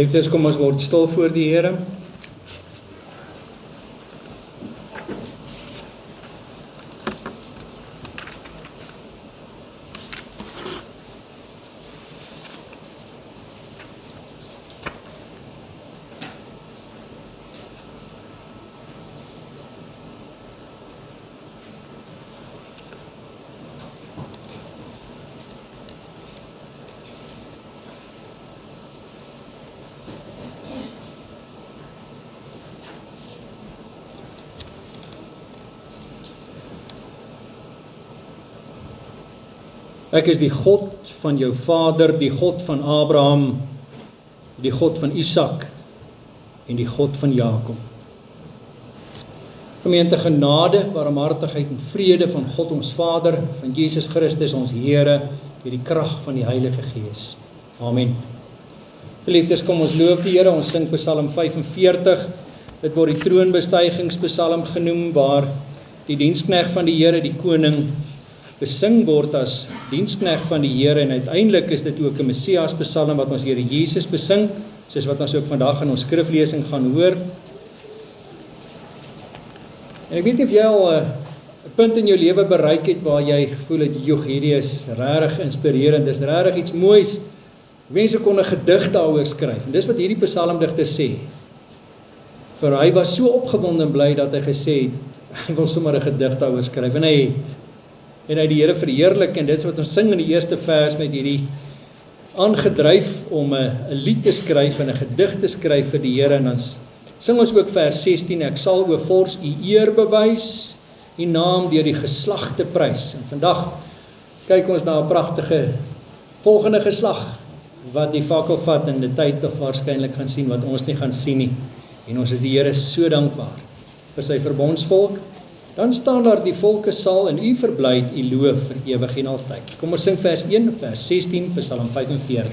Geliefdes, kom ons word stil voor die Here. Ek is die God van jou vader, die God van Abraham, die God van Isak en die God van Jakob. Gemeente, genade, barmhartigheid en vrede van God ons Vader, van Jesus Christus ons Here, deur die krag van die Heilige Gees. Amen. Geliefdes, kom ons loof die Here, ons sing Psalm 45. Dit word die troonbestuigingspsalm genoem, waar die diensknegt van die Here, die koning, besing word as diensknegt van die Here, en uiteindelik is dit ook 'n Messias psalm wat ons Here Jesus besing, soos wat ons ook vandag in ons skriflesing gaan hoor. En ek weet nie of jy al 'n punt in jou lewe bereik het waar jy voel dat hierdie is regtig inspirerend, dis regtig iets moois. Mense kon 'n gedig daaroor skryf, en dis wat hierdie psalmdigter sê. Vir hy was so opgewonde en bly dat hy gesê het, hy wil sommer 'n gedig daaroor skryf, en hy het. En hy die Here verheerlik, en dit is wat ons sing in die eerste vers, met hierdie aangedryf om 'n lied te skryf en 'n gedig te skryf vir die Here. En dan sing ons ook vers 16, ek sal o Vors u eer bewys, u naam deur die geslagte prys. En vandag kyk ons na 'n pragtige volgende geslag, wat die fakkel vat in die tyd of waarskynlik gaan sien wat ons nie gaan sien nie. En ons is die Here so dankbaar vir sy verbondsvolk. Dan staan daar, die volke sal in u verblyd, u loof vir ewig en altyd. Kom ons sing vers 1, vers 16, Psalm 45.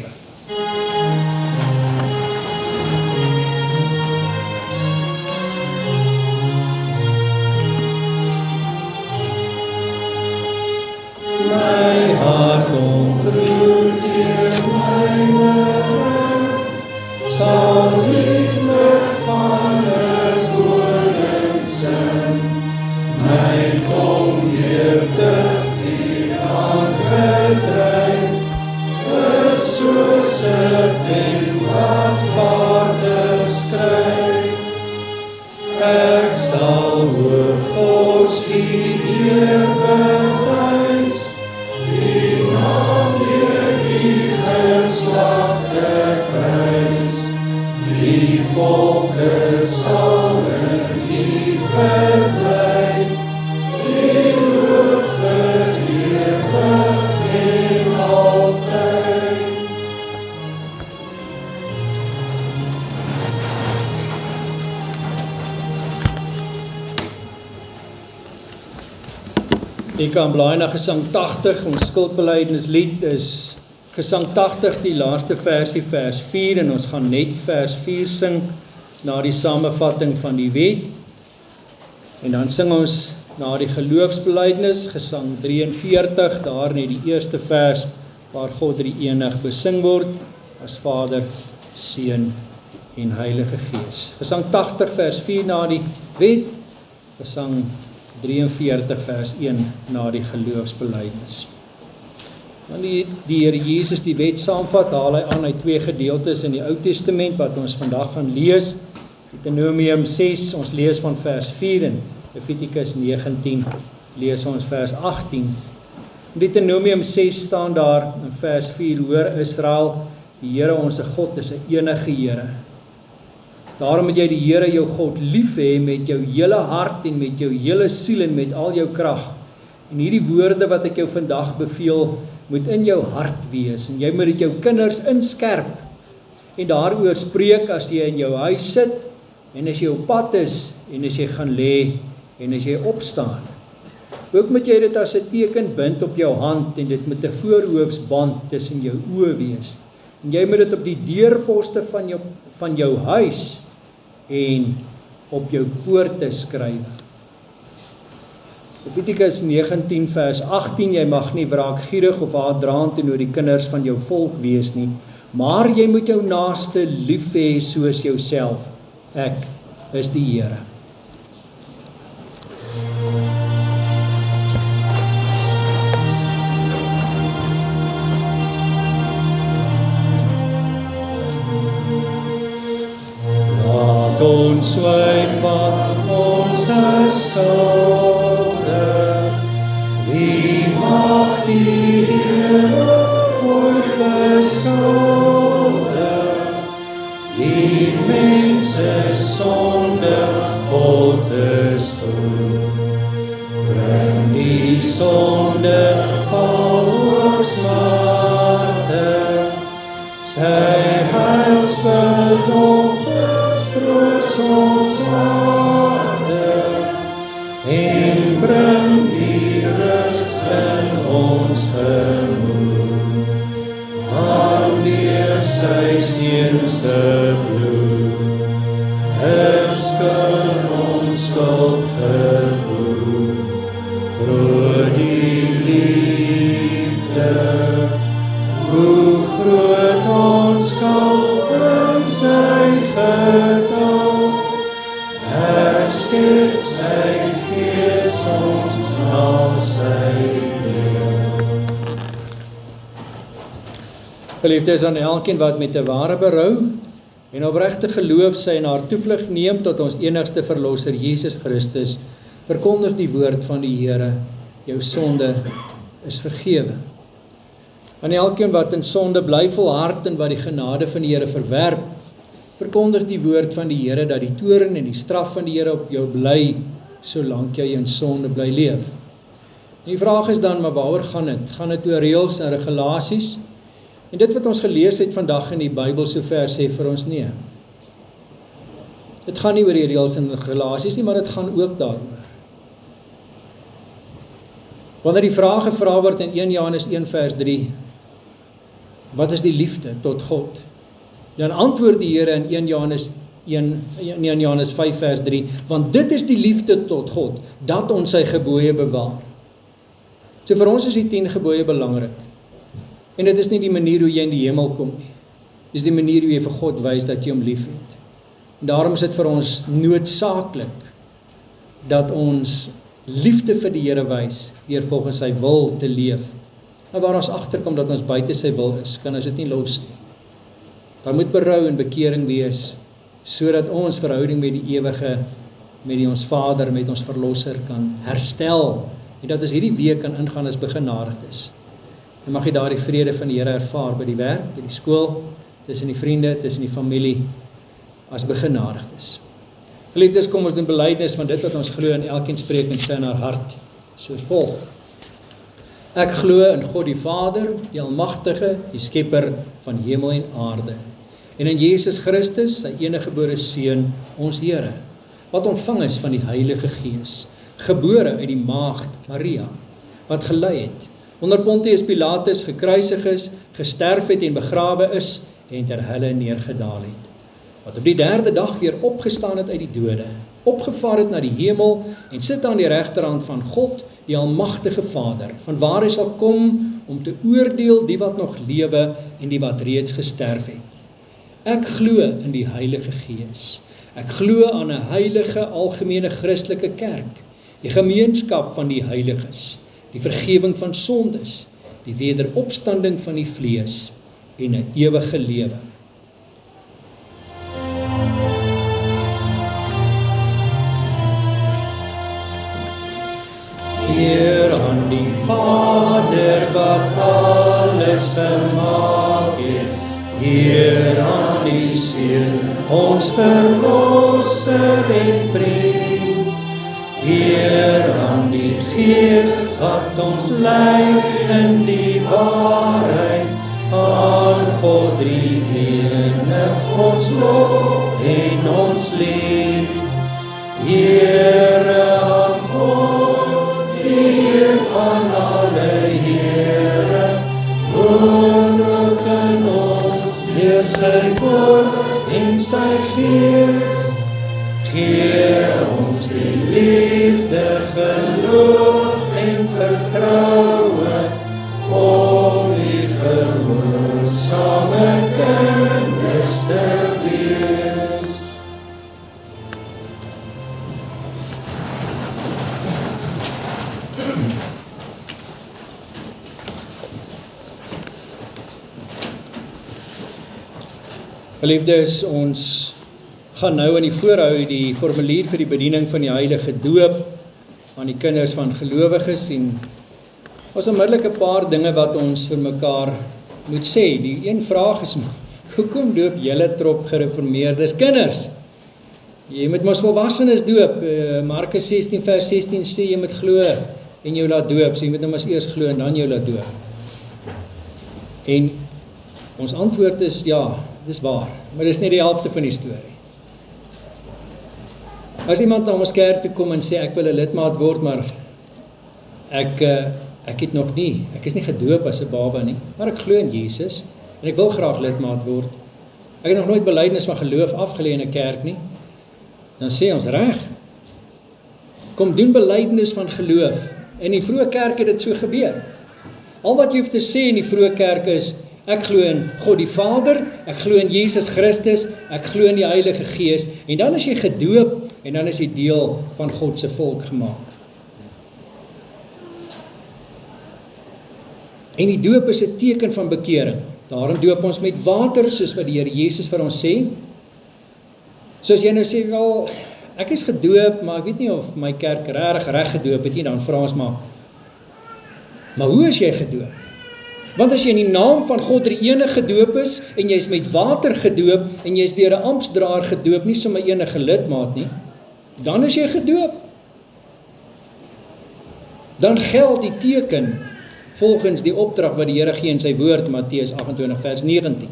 My hart ontroert deur myne, sal lieflik van 'n koning sing. My tong jeugdig vuur aangedryf, is soos 'n pen wat vaardig skryf. Ek sal o Vors u eer bewys, u naam deur die geslagte prys. Die volke sal in u verbly, jy kan blaai na Gesang 80, ons skuldbelydenislied is Gesang 80, die laaste versie, vers 4, en ons gaan net vers 4 sing, na die samevatting van die wet, en dan sing ons na die geloofsbelydenis, Gesang 43, daar net die eerste vers, waar God drie enig besing word, as Vader, Seun en Heilige Gees. Gesang 80, vers 4 na die wet, Gesang 43 vers 1 na die geloofsbelydenis. Wanneer die Here Jesus die wet saamvat, haal hy aan uit twee gedeeltes in die Ou Testament wat ons vandag gaan lees. Deuteronomium 6, ons lees van vers 4, en Levitikus 19 lees ons vers 18. In Deuteronomium 6 staan daar in vers 4, hoor Israel, die Here ons God is 'n enige Here. Daarom moet jy die Here jou God lief hê met jou hele hart en met jou hele siel en met al jou krag. En hierdie woorde wat ek jou vandag beveel, moet in jou hart wees, en jy moet dit jou kinders inskerp, en daaroor spreek as jy in jou huis sit, en as jy op pad is, en as jy gaan lê, en as jy opstaan. Ook moet jy dit as 'n teken bind op jou hand, en dit moet 'n voorhoofsband tussen jou oë wees. En jy moet dit op die deurposte van jou huis, en op jou poorte skryf. Levitikus 19 vers 18, jy mag nie wraakgierig of haatdraand teenoor die kinders van jou volk wees nie, maar jy moet jou naaste lief hê soos jouself. Ek is die Here. Laat ons swyg van ons skulde, wie mag die Here ooit beskuldig? Die mense sonde God is goed, bring die sonde val smarte, sy heilsbeloftes troos ons harte, en bring die rus in ons gemoed, wanneer sy seun se bloed is ons skuld geboet. Groot die liefde, hoe groot ons skuld in sy getal, herskep sy gees ons na sy beeld. Geliefdes, aan elkeen wat met 'n ware berou en opregte geloof sy en haar toevlug neem tot ons enigste verlosser Jesus Christus, verkondig die woord van die Here, jou sonde is vergewe. Aan elkeen wat in sonde bly volhard en wat die genade van die Here verwerp, verkondig die woord van die Here dat die toorn en die straf van die Here op jou bly, solank jy in sonde bly leef. Die vraag is dan, maar waaroor gaan dit? Gaan dit oor reëls en regulasies? En dit wat ons gelees het vandag in die Bybel sover sê vir ons nee. Dit gaan nie oor die reëls en regulasies nie, maar dit gaan ook daaroor. Wanneer die vraag gevra word in 1 Johannes 1 vers 3, wat is die liefde tot God? Dan antwoord die Here in 1 Johannes 5 vers 3, want dit is die liefde tot God, dat ons sy gebooie bewaar. So vir ons is die 10 gebooie belangrik. En dit is nie die manier hoe jy in die hemel kom nie. Dit is die manier hoe jy vir God wys dat jy hom lief het. En daarom is dit vir ons noodsaaklik dat ons liefde vir die Here wys deur volgens sy wil te leef. En waar ons agterkom dat ons buite sy wil is, kan ons dit nie los nie. Daar moet berou en bekering wees, sodat ons verhouding met die ewige, met die ons Vader, met ons Verlosser kan herstel. En dat ons hierdie week kan ingaan as begenadigd is. En mag jy daar die vrede van die Here ervaar by die werk, by die skool, tussen die vriende, tussen die familie, as begenadigd is. Geliefdes, kom ons doen belydenis van dit wat ons glo en elkeen spreek in sy en haar hart, soos volg. Ek glo in God die Vader, die Almagtige, die Skepper van hemel en aarde, en in Jesus Christus, sy eniggebore Seun, ons Here, wat ontvang is van die Heilige Gees, gebore uit die maagd Maria, wat gelei het, onder Pontius Pilatus gekruisig is, gesterf het en begrawe is, en ter helle neergedaal het, wat op die 3de dag weer opgestaan het uit die dode, opgevaar het na die hemel, en sit aan die regterhand van God, die Almagtige Vader, van waar hy sal kom, om te oordeel die wat nog lewe, en die wat reeds gesterf het. Ek glo in die Heilige Gees, ek glo aan 'n heilige, algemene Christelike kerk, die gemeenskap van die heiliges, die vergewing van sondes, die wederopstanding van die vlees, en 'n ewige lewe. Eer aan die Vader wat alles gemaak het, eer aan die Seun, ons Verlosser en vriend, eer aan die Gees wat ons lei in die waarheid, aan God drie-enig ons lof en ons lief. Here aan God, Heer van alle Here, woon ook in ons, deur sy woord en sy Gees. Gee ons die liefde geloof, getroue, om die gehoorsame kinders te wees. Geliefdes, ons gaan nou in die voorhou die formulier vir die bediening van die heilige doop aan die kinders van gelowiges en ons onmiddellik 'n paar dinge wat ons vir mekaar moet sê. Die een vraag is, hoekom doop julle trop gereformeerdes kinders? Jy moet mos volwassenes doop. Markus 16 vers 16 sê jy moet glo en jou laat doop. So jy moet nou maar eers glo en dan jou laat doop. En ons antwoord is ja, dit is waar, maar dit is nie die helfte van die storie. As iemand na ons kerk toe kom en sê ek wil 'n lidmaat word, maar ek het nog nie, ek is nie gedoop as 'n baba nie, maar ek glo in Jesus en ek wil graag lidmaat word. Ek het nog nooit belydenis van geloof afgelê in 'n kerk nie. Dan sê ons reg. Kom doen belydenis van geloof. In die vroeë kerk het dit so gebeur. Al wat jy hoef te sê in die vroeë kerk is ek glo in God die Vader, ek glo in Jesus Christus, ek glo in die Heilige Gees, en dan is jy gedoop, en dan is jy deel van God se volk gemaak. En die doop is 'n teken van bekering. Daarom doop ons met water, soos wat die Here Jesus vir ons sê. Soos jy nou sê, wel, ek is gedoop, maar ek weet nie of my kerk reg gedoop het nie, dan vra ons maar hoe is jy gedoop? Want as jy in die naam van God die ene gedoop is, en jy is met water gedoop, en jy is deur 'n amptsdraer gedoop, nie sommer enige lidmaat nie, dan is jy gedoop. Dan geld die teken, volgens die opdrag wat die Here gee in sy woord, Matteus 28 vers 19.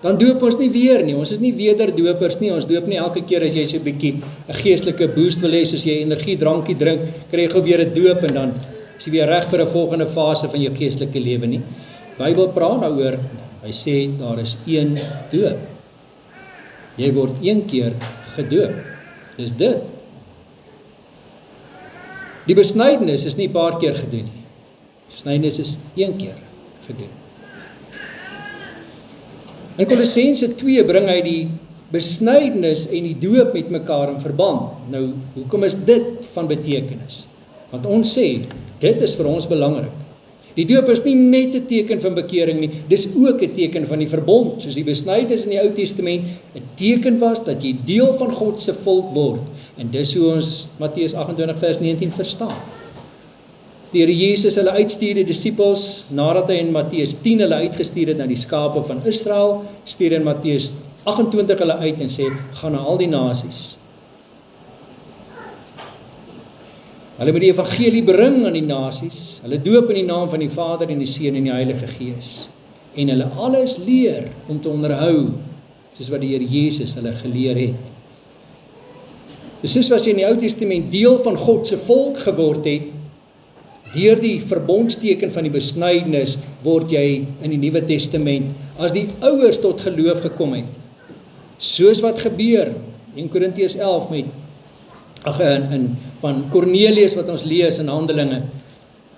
Dan doop ons nie weer nie, ons is nie wederdopers nie, ons doop nie elke keer as jy so 'n bietjie 'n geestelike boost wil hê, soos jy energiedrankie drink, kry jy gou weer 'n doop, en dan is jy weer reg vir 'n volgende fase van jou geestelike lewe nie. Die Bybel praat daaroor, hy sê daar is een doop. Jy word een keer gedoop. Dis dit. Die besnydenis is nie 'n paar keer gedoen nie. Besnydenis is een keer gedoen. In Kolossense 2 bring hy die besnydenis en die doop met mekaar in verband. Nou, hoekom is dit van betekenis? Want ons sê, dit is vir ons belangrik. Die doop is nie net 'n teken van bekering nie, dis ook 'n teken van die verbond, soos die besnydenis in die Ou Testament 'n teken was dat jy deel van God se volk word. En dis hoe ons Matteus 28 vers 19 verstaan. Die Here Jesus hulle uitstuur die disippels, nadat hy in Matteus 10 hulle uitgestuur het na die skape van Israel, stuur in Matteus 28 hulle uit en sê, gaan na al die nasies. Hulle moet die evangelie bring aan die nasies, hulle doop in die naam van die Vader en die Seun en die Heilige Gees, en hulle alles leer om te onderhou, soos wat die Here Jesus hulle geleer het. Soos as jy in die Ou Testament deel van God se volk geword het, deur die verbondsteken van die besnydenis, word jy in die Nuwe Testament, as die ouers tot geloof gekom het, soos wat gebeur, in Korintiërs 11 met van Cornelius wat ons lees in Handelinge.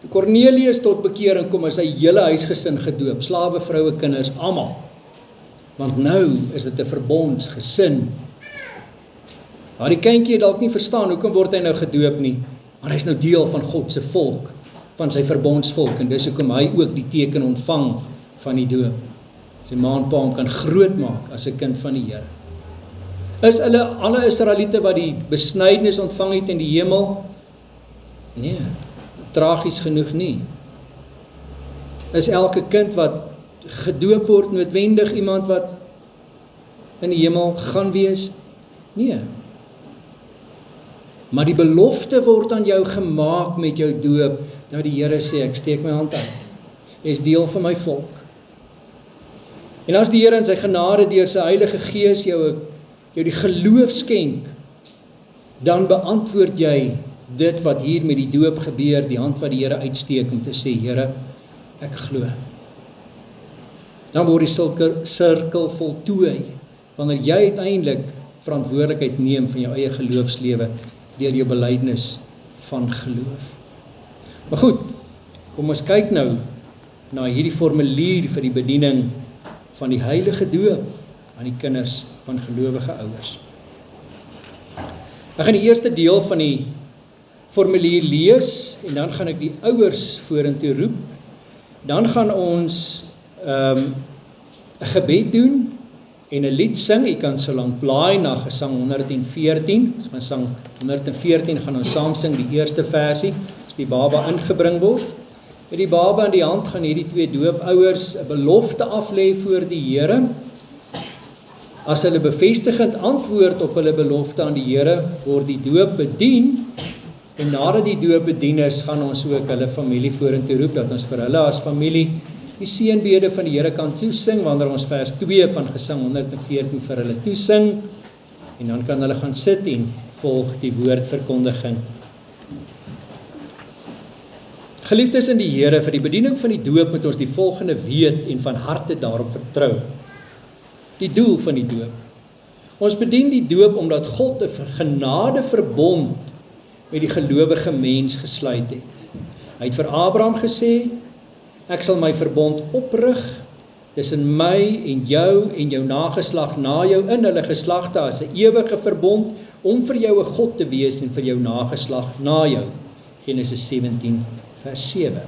Toe Cornelius tot bekering kom, is sy hele huisgesin gedoop, slawe, vroue, kinders, almal. Want nou is dit 'n verbondsgesin. Die kindjie het dalk nie verstaan, hoekom word hy nou gedoop nie, maar hy is nou deel van God se volk, van sy verbondsvolk, en dis hoekom hy ook die teken ontvang van die doop. Sy ma en pa hom kan groot maak as 'n kind van die Here. Is alle Israeliete wat die besnydenis ontvang het in die hemel? Nee, tragies genoeg nie. Is elke kind wat gedoop word noodwendig iemand wat in die hemel gaan wees? Nee. Maar die belofte word aan jou gemaak met jou doop, dat die Here sê, ek steek my hand uit. Jy is deel van my volk. En as die Here in sy genade deur sy Heilige Gees jou die geloof skenk, dan beantwoord jy dit wat hier met die doop gebeur, die hand wat die Here uitsteek om te sê, Here, ek glo. Dan word die sirkel voltooi, wanneer jy uiteindelik verantwoordelikheid neem van jou eie geloofslewe, deur jou belydenis van geloof. Maar goed, Kom ons kyk nou na hierdie formulier vir die bediening van die heilige doop aan die kinders van gelowige ouers. Ek gaan die eerste deel van die formulier lees en dan gaan ek die ouers vorentoe roep. Dan gaan ons 'n gebed doen en 'n lied sing. Jy kan so lank blaai na Gesang 114. Ons gaan sang 114, gaan ons saam sing die eerste versie as die baba ingebring word. Met die baba in die hand gaan hierdie twee doopouers 'n belofte aflê voor die Here. As hulle bevestigend antwoord op hulle belofte aan die Here, word die doop bedien. En nadat die doopbedieners gaan ons ook hulle familie vorentoe roep, dat ons vir hulle as familie die seënbede van die Here kan toesing, wanneer ons vers 2 van Gesang 114 vir hulle toesing, en dan kan hulle gaan sit en volg die woordverkondiging. Geliefdes in die Here, vir die bediening van die doop moet ons die volgende weet en van harte daarop vertrou. Die doel van die doop. Ons bedien die doop omdat God 'n genadeverbond met die gelowige mens gesluit het. Hy het vir Abraham gesê, ek sal my verbond oprig tussen my en jou nageslag na jou in hulle geslagte as 'n ewige verbond om vir jou 'n God te wees en vir jou nageslag na jou. Genesis 17 vers 7.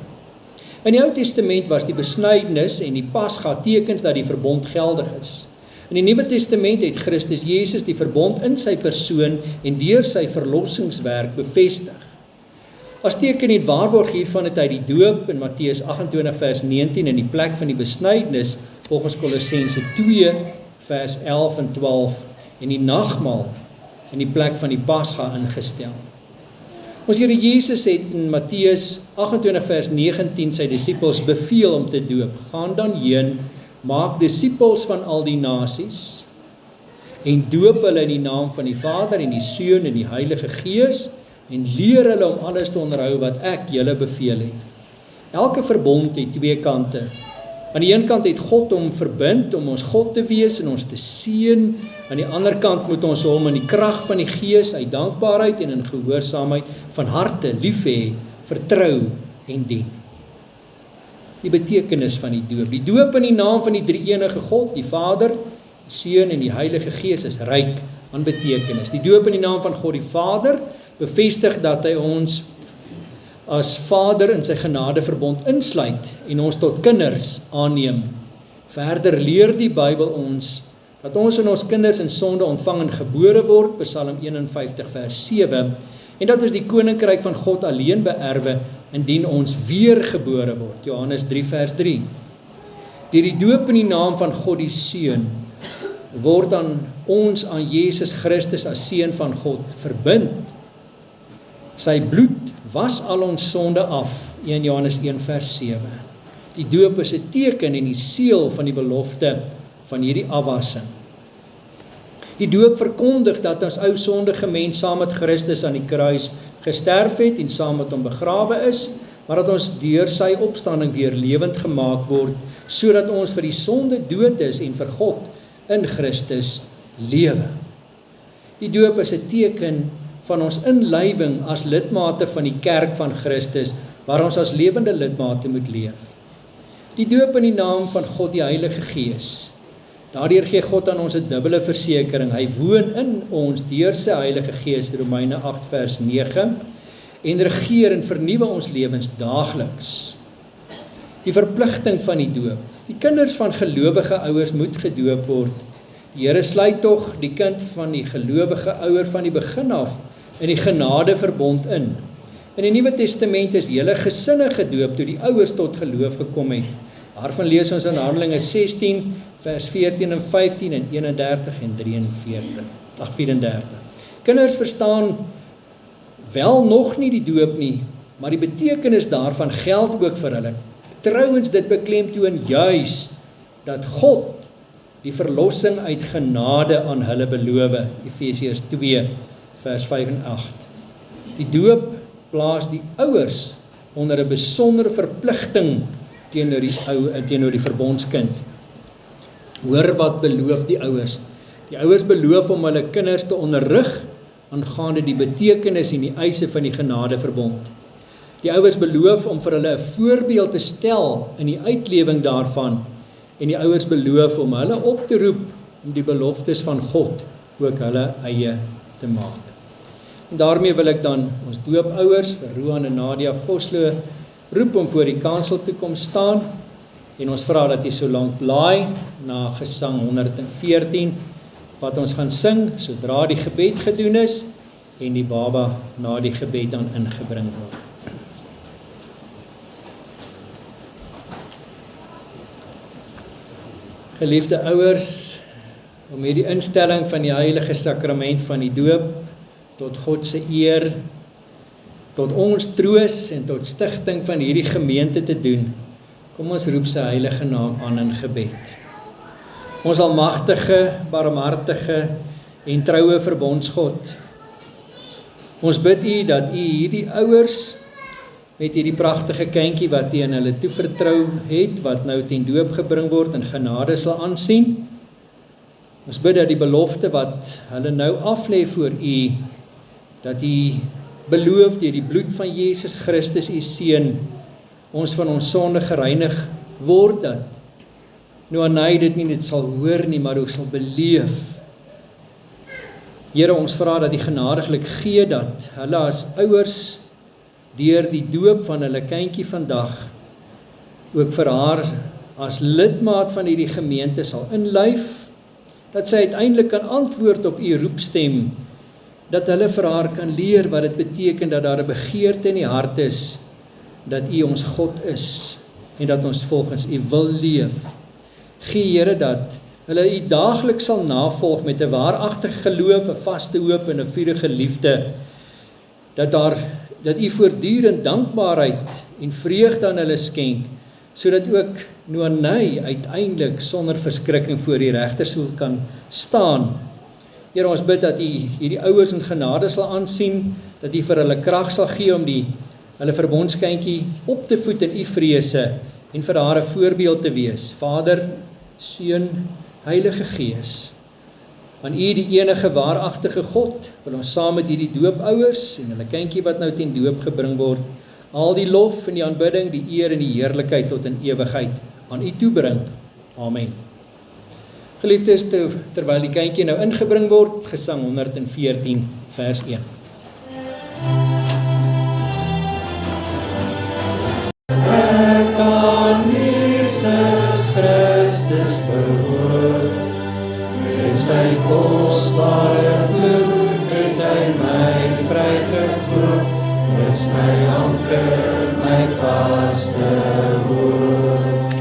In die Ou Testament was die besnydenis en die pasga tekens dat die verbond geldig is. In die Nuwe Testament het Christus Jesus die verbond in sy persoon en deur sy verlossingswerk bevestig. As teken en waarborg hiervan het hy die doop in Matteus 28 vers 19 in die plek van die besnydenis volgens Kolossense 2 vers 11 en 12 en die nagmaal in die plek van die pasga ingestel. Ons Here Jesus het in Matteus 28 vers 19 sy disippels beveel om te doop. Gaan dan heen, maak disippels van al die nasies en doop hulle in die naam van die Vader en die Seun en die Heilige Gees en leer hulle om alles te onderhou wat ek julle beveel het. Elke verbond het twee kante. Aan die een kant het God hom verbind om ons God te wees en ons te seën. Aan die ander kant moet ons hom in die krag van die Gees, uit dankbaarheid en in gehoorsaamheid van harte lief hê, vertrou en dien. Die betekenis van die doop. Die doop in die naam van die drie-enige God, die Vader, die Seun en die Heilige Gees is ryk aan betekenis. Die doop in die naam van God die Vader bevestig dat hy ons as Vader in sy genadeverbond insluit en ons tot kinders aanneem. Verder leer die Bybel ons dat ons in ons kinders in sonde ontvang en gebore word, Psalm 51 vers 7, en dat ons die koninkryk van God alleen beerwe indien ons weergebore word, Johannes 3 vers 3. Deur die doop in die naam van God die Seun word ons aan Jesus Christus as Seun van God verbind. Sy bloed was al ons sonde af, 1 Johannes 1 vers 7. Die doop is 'n teken en die seël van die belofte van hierdie afwassing. Die doop verkondig dat ons ou sondige mens saam met Christus aan die kruis gesterf het en saam met hom begrawe is, maar dat ons deur sy opstanding weer lewend gemaak word, sodat ons vir die sonde dood is en vir God in Christus lewe. Die doop is 'n teken van ons inlywing as lidmate van die kerk van Christus, waar ons as lewende lidmate moet leef. Die doop in die naam van God die Heilige Gees. Daardeur gee God aan ons 'n dubbele versekering. Hy woon in ons deur sy Heilige Gees, Romeine 8 vers 9, en regeer en vernuwe ons lewens daagliks. Die verpligting van die doop. Die kinders van gelowige ouers moet gedoop word. Die Here sluit tog die kind van die gelowige ouer van die begin af in die genadeverbond in. In die Nuwe Testament is hele gesinne gedoop toe die ouers tot geloof gekom het. Daarvan lees ons in Handelinge 16 vers 14 en 15 en 31 en 34. Kinders verstaan wel nog nie die doop nie, maar die betekenis daarvan geld ook vir hulle. Trouwens dit beklemtoon juis dat God die verlossing uit genade aan hulle beloof, Efesiërs 2 vers 5 en 8. Die doop plaas die ouers onder 'n besondere verpligting teenoor die verbondskind. Hoor wat beloof die ouers. Die ouers beloof om hulle kinders te onderrig aangaande die betekenis en die eise van die genadeverbond. Die ouers beloof om vir hulle 'n voorbeeld te stel in die uitlewing daarvan, en die ouers beloof om hulle op te roep om die beloftes van God ook hulle eie te maak. En daarmee wil ek dan ons doopouers vir Roan en Nadia Vosloo roep om voor die kansel toe kom staan, en ons vra dat jy so lank blaai na Gesang 114, wat ons gaan sing sodra die gebed gedoen is en die baba na die gebed dan ingebring word. Geliefde ouers, om hierdie instelling van die heilige sakrament van die doop tot God se eer, tot ons troos en tot stigting van hierdie gemeente te doen, kom ons roep sy heilige naam aan in gebed. Ons almagtige, barmhartige en troue verbondsgod, ons bid U dat U hierdie ouers met hierdie pragtige kindjie wat U aan hulle toevertrou het, wat nou ten doop gebring word, in genade sal aansien. Ons bid dat die belofte wat hulle nou aflê voor U, dat U beloof deur die bloed van Jesus Christus U seun, ons van ons sonde gereinig word, dat nou dit nie net sal hoor nie, maar ook sal beleef. Here, ons vra dat U genadiglik gee dat hulle as ouers deur die doop van hulle kindjie vandag ook vir haar as lidmaat van hierdie gemeente sal inlyf, dat sy uiteindelik kan antwoord op U roepstem, dat hulle vir haar kan leer wat dit beteken dat daar 'n begeerte in die hart is, dat U ons God is, en dat ons volgens U wil leef. Gee Here dat hulle U daagliks sal navolg met 'n waaragtige geloof, 'n vaste hoop en 'n vurige liefde, dat U voortdurend dankbaarheid en vreugde aan hulle skenk, sodat ook Noanay uiteindelik sonder verskrikking voor die regterstoel kan staan. Here, ons bid dat U hierdie ouers in genade sal aansien, dat U vir hulle krag sal gee om hulle verbondskindjie op te voed in U vrese en vir haar 'n voorbeeld te wees. Vader, Seun, Heilige Gees, aan U die enige waaragtige God, wil ons saam met hierdie doopouers en hulle kindjie wat nou ten doop gebring word, al die lof en die aanbidding, die eer en die heerlikheid tot in ewigheid aan U toebring. Amen. Geliefdes, terwyl die kindjie nou ingebring word, Gesang 114 vers 1. Ek aan Jesus Christus behoort, met sy kosbare bloed het hy my vrygekoop, dis my anker, my vaste woord.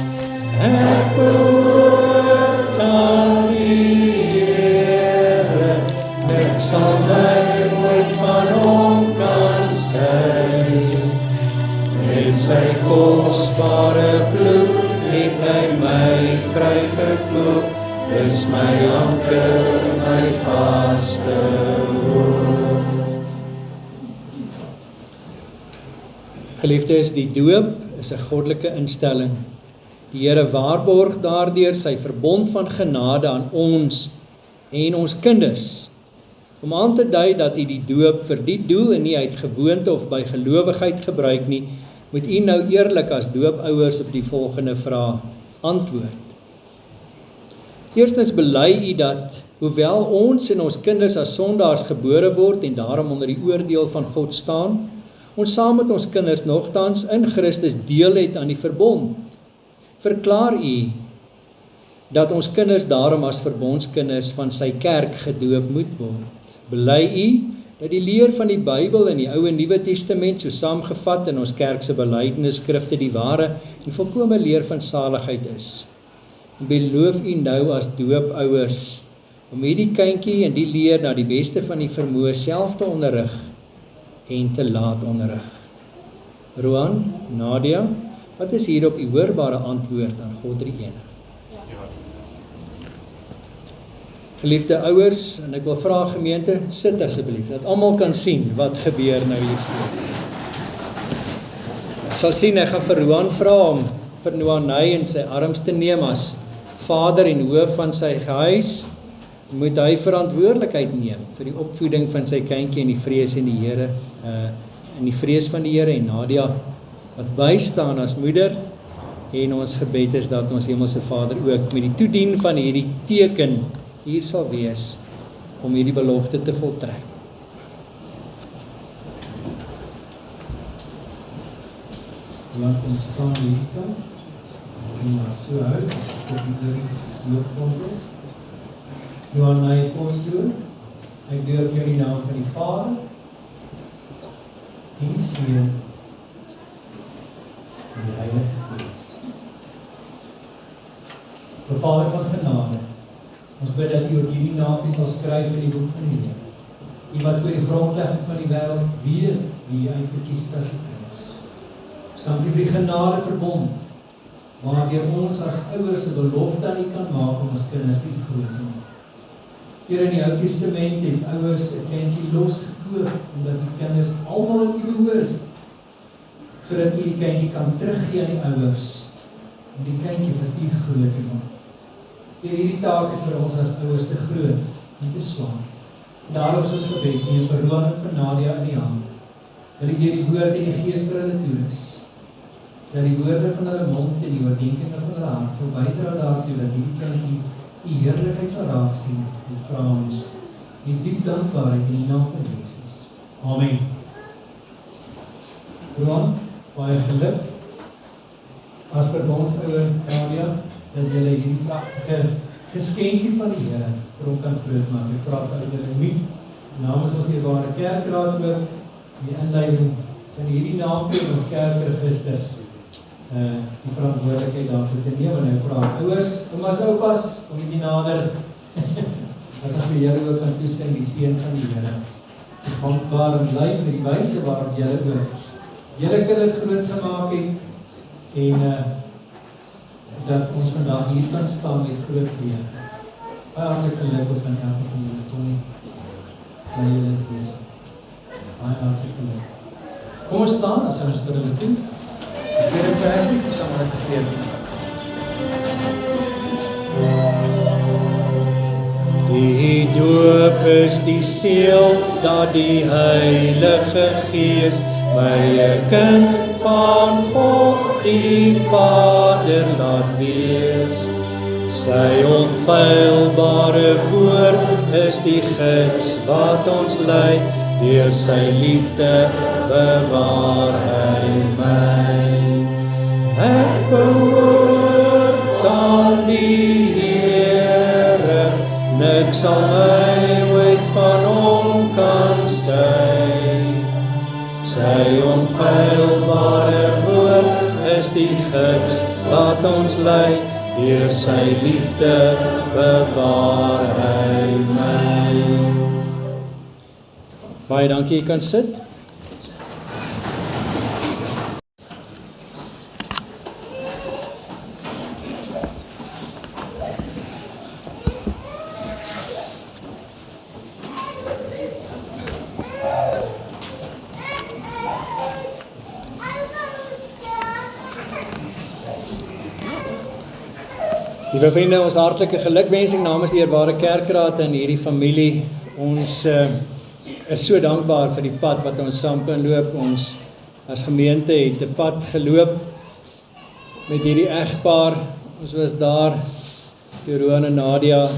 Ek behoort aan die Here, ek sal my nooit van hom kan skei. Met sy kosbare bloed het hy my vrygekoop, dis my anker, my vaste woord. Geliefdes, die doop is 'n goddelike instelling. Die Here waarborg daardeur sy verbond van genade aan ons en ons kinders, om aan te dui dat U die doop vir die doel en nie uit gewoonte of by gelowigheid gebruik nie, moet U nou eerlik as doopouers op die volgende vraag antwoord. Eerstens bely U dat, hoewel ons en ons kinders as sondaars gebore word en daarom onder die oordeel van God staan, ons saam met ons kinders nogtans in Christus deel het aan die verbond. Verklaar U dat ons kinders daarom as verbondskinders van sy kerk gedoop moet word. Bely U dat die leer van die Bybel in die Ou en Nuwe Testament so saamgevat in ons kerk se belydenisskrifte die ware en volkome leer van saligheid is. En beloof U nou as doopouers om hierdie kindjie en die leer na die beste van die vermoë self te onderrig en te laat onderrig. Roan, Nadia, wat is hierop U hoorbare antwoord aan God die Ene? Geliefde ouers, en ek wil vra gemeente, sit asseblief, dat almal kan sien wat gebeur nou hier voor. Ek sal sien, ek gaan vir Roan vra om vir Noanay in sy arms te neem as vader en hoof van sy huis, moet hy verantwoordelikheid neem vir die opvoeding van sy kindjie in die vrees en die Here in die vrees van die Here en Nadia wat bystaan as moeder, en ons gebed is dat ons Hemelse Vader ook met die toedien van hierdie teken hier sal wees om hierdie belofte te voltrek. Laat ons staan hierdie kant, en maar so hou, dat die loopvond is. Johanna Postdoen, ek doop jou in die naam van die Vader, en die Seun, en die Heilige Gees. O Vader van genade, ons bid dat U ook hierdie naampie sal skryf in die boek van die Lewe. U wat voor die grondlegging van die wêreld weet wie U uitverkies het as die kinders. Ons dank U vir die genade verbond, waardeur ons as ouers 'n belofte aan U kan maak om ons kinders vir U groot te maak. Hier in die Ou Testament het ouers 'n kindjie losgekoop, omdat die kinders almal aan U behoort, sodat U die kindjie kan teruggee aan die ouers, om die kindjie vir U groot te maak. Hierdie taak is vir ons as ouers te groot en te swaar. Daarom is ons gebed, neem vir Roan en vir Nadia in die hand, dat U deur die woord en die Gees vir hulle toerus, dat die woorde van hulle mond en die oordeenkings van hulle hart sal bydra daartoe dat hierdie kindjie U heerlikheid sal raak sien. Dit vra ons in diep dankbaarheid in die naam van Jesus. Amen. Roan, baie geluk as verbondsouer Nadia, dat julle hierdie pragtige geskenkie van die Here vir hom kan grootmaak. Ek vra vir julle nie, namens ons Eerbare Kerkraad ook, die inleiding van hierdie naampie in ons kerkregister, die verantwoordelikheid daar sit te neem, en ek vra ouers, oumas, oupas, kom bietjie nader, dat ons vir julle ook kan toesing die seën van die Here. Ek dankbaar en bly vir die wyse waarop julle ook julle kinders groot gemaak het, en dat ons vandag hier kan staan met groot vreugde. Baie hartlik geluk ook aan elke van julle Tony. Bly julle is besig. Baie hartlik geluk. Kom ons staan, as ons vir hulle toe. Die tweede versie, saam met die 14. Die doop is die seël dat die Heilige Gees my 'n kind van God die Vader laat wees. Sy onfeilbare woord is die gids wat ons lei, deur sy liefde bewaar hy my. Ek behoort aan die Here, niks sal my ooit van hom kan skei. Sy onfeilbare woord is die gids wat ons lei, deur sy liefde bewaar hy my. Baie dankie, jy kan sit. Liewe vriende, ons hartlike gelukwensing namens die Eerbare Kerkraad en hierdie familie. Ons is so dankbaar vir die pad wat ons saam kan loop. Ons as gemeente het 'n pad geloop met hierdie egpaar. Ons was daar, toe Roan en Nadia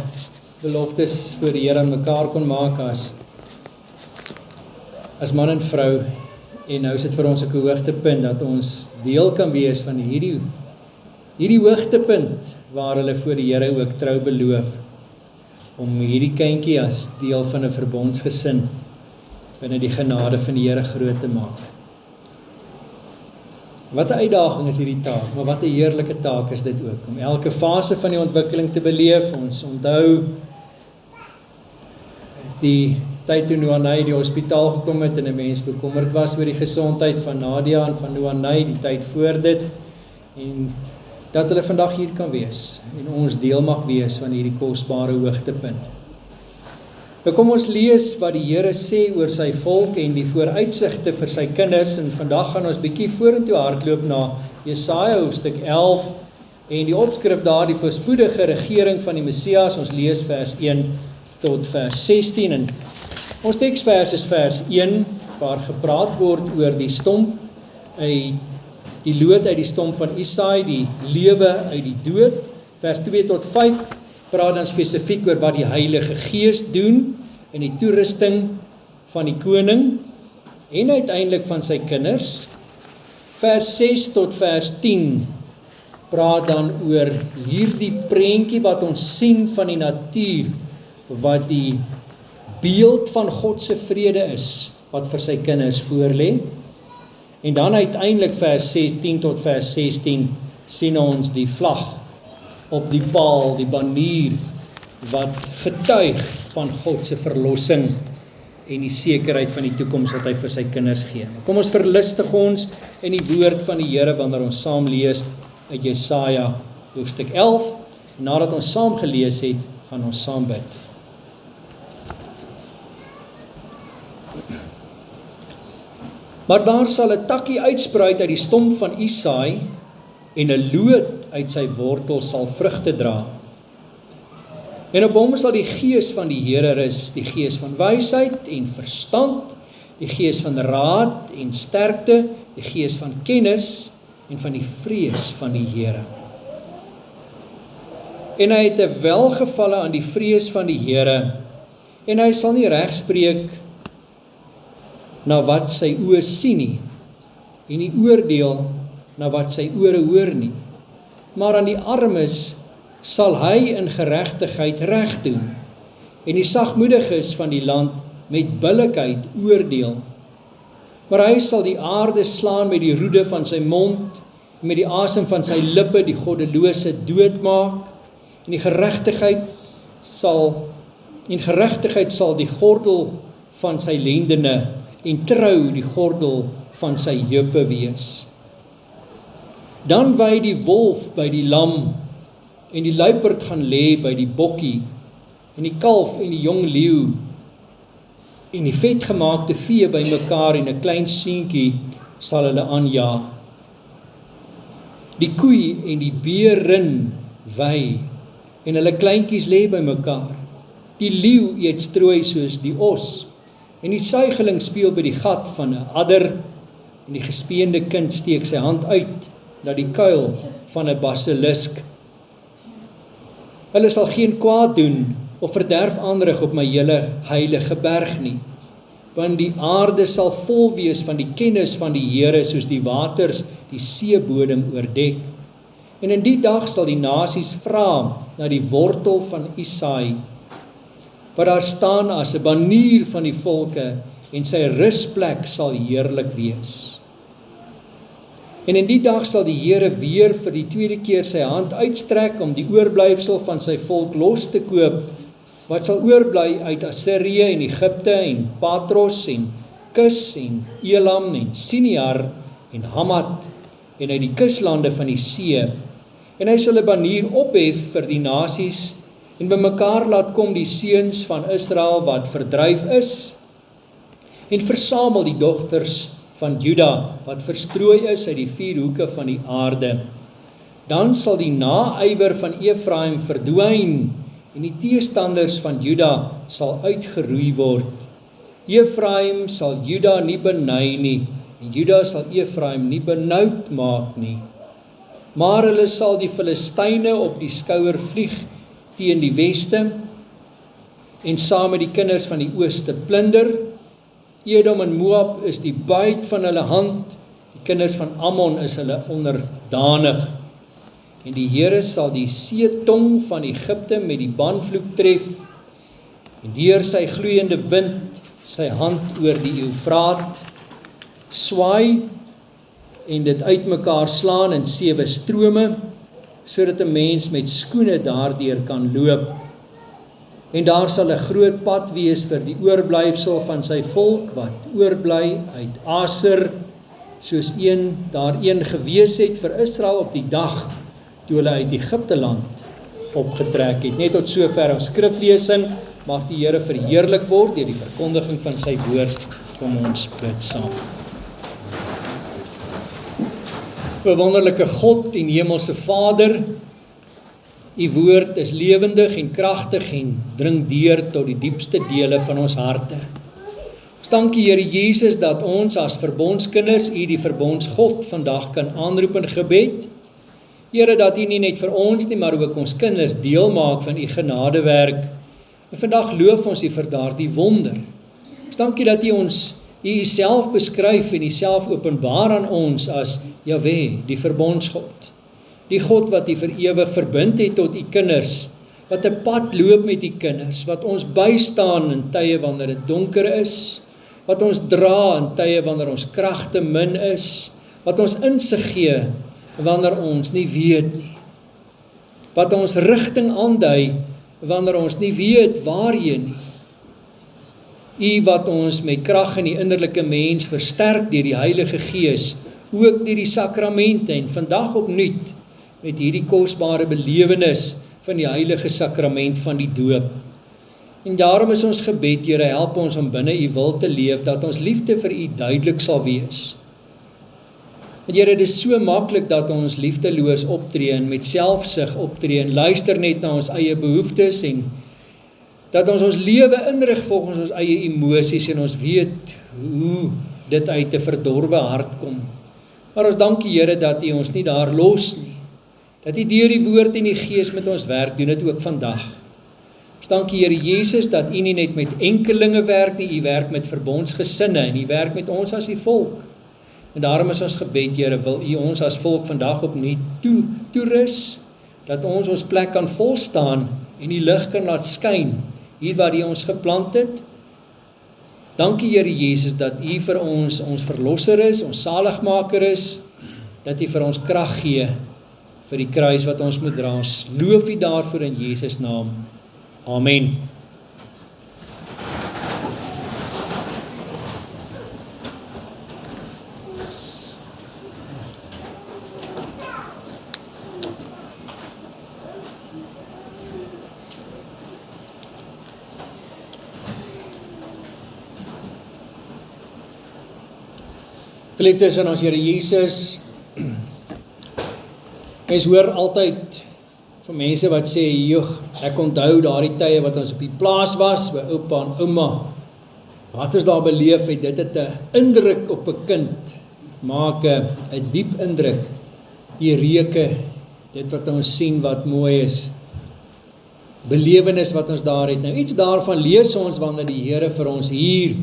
beloftes voor die Here aan mekaar kon maak as man en vrou. En nou is dit vir ons 'n hoogtepunt dat ons deel kan wees van hierdie hoogtepunt waar hulle voor die Here ook trou beloof om hierdie kindjie as deel van 'n verbondsgesin binne die genade van die Here groot te maak. Wat 'n uitdaging is hierdie taak, maar wat 'n heerlike taak is dit ook, om elke fase van die ontwikkeling te beleef. Ons onthou die tyd toe Noanay die hospitaal gekom het en 'n mens bekommerd was oor die gesondheid van Nadia en van Noanay, die tyd voor dit, en dat hulle vandag hier kan wees en ons deel mag wees van hierdie kosbare hoogtepunt. Nou kom ons lees wat die Here sê oor sy volk en die vooruitsigte vir sy kinders, en vandag gaan ons bietjie vorentoe hardloop na Jesaja hoofstuk 11 en die opskrif daar, die voorspoedige regering van die Messias. Ons lees vers 1 tot vers 16 en ons teksvers is vers 1 waar gepraat word oor die stomp die lood uit die stomp van Isaai, die lewe uit die dood. Vers 2 tot 5 praat dan spesifiek oor wat die Heilige Gees doen in die toerusting van die koning en uiteindelik van sy kinders. Vers 6 tot vers 10 praat dan oor hierdie prentjie wat ons sien van die natuur, wat die beeld van God se vrede is, wat vir sy kinders voorlê. En dan uiteindelik vers 10 tot vers 16 sien ons die vlag op die paal, die banier, wat getuig van God se verlossing en die sekerheid van die toekoms wat hy vir sy kinders gee. Kom ons verlustig ons in die woord van die Here wanneer ons saam lees uit Jesaja hoofstuk 11. Nadat ons saam gelees het, gaan ons saam bid. Maar daar sal 'n takkie uitspruit uit die stomp van Isaai en 'n loot uit sy wortel sal vrugte dra. En op hom sal die gees van die Here rus, die gees van wysheid en verstand, die gees van raad en sterkte, die gees van kennis en van die vrees van die Here. En hy het 'n welgevalle aan die vrees van die Here, en hy sal nie regspreek na wat sy oë sien nie, en die oordeel na wat sy ore hoor nie, maar aan die armes sal hy in geregtigheid reg doen, en die sagmoediges van die land met billikheid oordeel. Maar hy sal die aarde slaan met die roede van sy mond, en met die asem van sy lippe die goddelose doodmaak, en geregtigheid sal die gordel van sy lendene, en trou die gordel van sy heupe wees. Dan wy die wolf by die lam, en die luiperd gaan lê by die bokkie, en die kalf en die jong leeu, en die vetgemaakte vee by mekaar, en 'n klein seentjie sal hulle aanjaag. Die koei en die beerin wy, en hulle kleintjies lê by mekaar. Die leeu eet strooi soos die os, en die suigeling speel by die gat van 'n adder, en die gespeende kind steek sy hand uit na die kuil van 'n basilisk. Hulle sal geen kwaad doen of verderf aanrig op my hele heilige berg nie, want die aarde sal vol wees van die kennis van die Here, soos die waters die seebodem oordek. En in die dag sal die nasies vra na die wortel van Isaai, wat daar staan as 'n banier van die volke, en sy rusplek sal heerlik wees. En in die dag sal die Here weer vir die tweede keer sy hand uitstrek om die oorblyfsel van sy volk los te koop, wat sal oorbly uit Assirië en Egipte en Patros en Kus en Elam en Siniar en Hamat en uit die kuslande van die see. En hy sal 'n banier ophef vir die nasies en bymekaar laat kom die seuns van Israel wat verdryf is, en versamel die dogters van Juda wat verstrooi is uit die 4 hoeke van die aarde. Dan sal die naaiwer van Efraim verdwyn, en die teestanders van Juda sal uitgeroei word. Efraim sal Juda nie beny nie, en Juda sal Efraim nie benoud maak nie. Maar hulle sal die Filistyne op die skouer vlieg teen die weste, en saam met die kinders van die ooste plunder. Edom en Moab is die buit van hulle hand, die kinders van Ammon is hulle onderdanig. En die Here sal die seetong van Egipte met die banvloek tref, en deur sy gloeiende wind sy hand oor die Eufraat swaai, en dit uitmekaar slaan in 7 strome, sodat 'n mens met skoene daardeur kan loop. En daar sal 'n groot pad wees vir die oorblyfsel van sy volk, wat oorbly uit Aser, soos daar een gewees het vir Israel op die dag toe hulle uit Egipte land opgetrek het. Net tot sover ons skriflesing, mag die Here verheerlik word deur die verkondiging van sy woord. Kom ons bid saam. Wonderlike God en hemelse Vader, U woord is lewendig en kragtig en dring deur tot die diepste dele van ons harte. Dankie Here Jesus dat ons as verbondskinders U die verbondsgod vandag kan aanroep in gebed. Here, dat U nie net vir ons nie, maar ook ons kinders deel maak van U genadewerk. En vandag loof ons U vir daardie wonder. Dankie dat U ons U self beskryf en U self openbaar aan ons as Jahweh, die verbondsgod. Die God wat U vir ewig verbind het tot U kinders, wat 'n pad loop met U kinders, wat ons bystaan in tye wanneer dit donker is, wat ons dra in tye wanneer ons kragte min is, wat ons insig gee wanneer ons nie weet nie, wat ons rigting aandui wanneer ons nie weet waarheen nie. U wat ons met krag in die innerlike mens versterk deur die Heilige Gees, ook deur die sakramente en vandag opnuut met hierdie kosbare belewenis van die heilige sakrament van die doop. En daarom is ons gebed, Here, help ons om binne U wil te leef, dat ons liefde vir U duidelik sal wees. Want Here, dit is so maklik dat ons liefdeloos optree en met selfsug optree en luister net na ons eie behoeftes en dat ons lewe inrig volgens ons eie emosies en ons weet hoe dit uit 'n verdorwe hart kom. Maar ons dankie Here dat U ons nie daar los nie. Dat U deur die woord en die Gees met ons werk, doen dit ook vandag. Ons dankie Here Jesus dat U nie net met enkelinge werk nie, U werk met verbondsgesinne en U werk met ons as U volk. En daarom is ons gebed, Here, wil U ons as volk vandag opnuut toerus, dat ons plek kan volstaan en die lig kan laat skyn, hier waar U ons geplant het. Dankie Here Jesus dat U vir ons verlosser is, ons saligmaker is, dat U vir ons krag gee vir die kruis wat ons moet dra. Ons loof U daarvoor in Jesus naam. Amen. Geliefdes in ons Here Jesus, mens hoor altyd van mense wat sê, joh, ek onthou daardie tye wat ons op die plaas was, by oupa en ouma, wat ons daar beleef het, dit het 'n indruk op 'n kind, maak 'n diep indruk, die reuke, dit wat ons sien wat mooi is, belewenis wat ons daar het. Nou iets daarvan lees ons wanneer die Here vir ons hier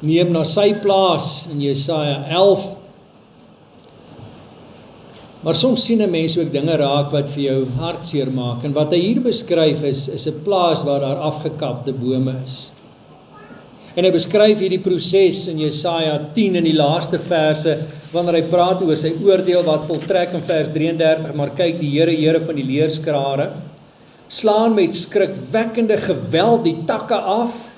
neem na sy plaas in Jesaja 11. Maar soms sien 'n mens ook dinge raak wat vir jou hartseer maak. En wat hy hier beskryf is 'n plaas waar daar afgekapte bome is. En hy beskryf hierdie proses in Jesaja 10 in die laaste verse, wanneer hy praat oor sy oordeel wat voltrek in vers 33, maar kyk die Here van die leerskrare, slaan met skrikwekkende geweld die takke af,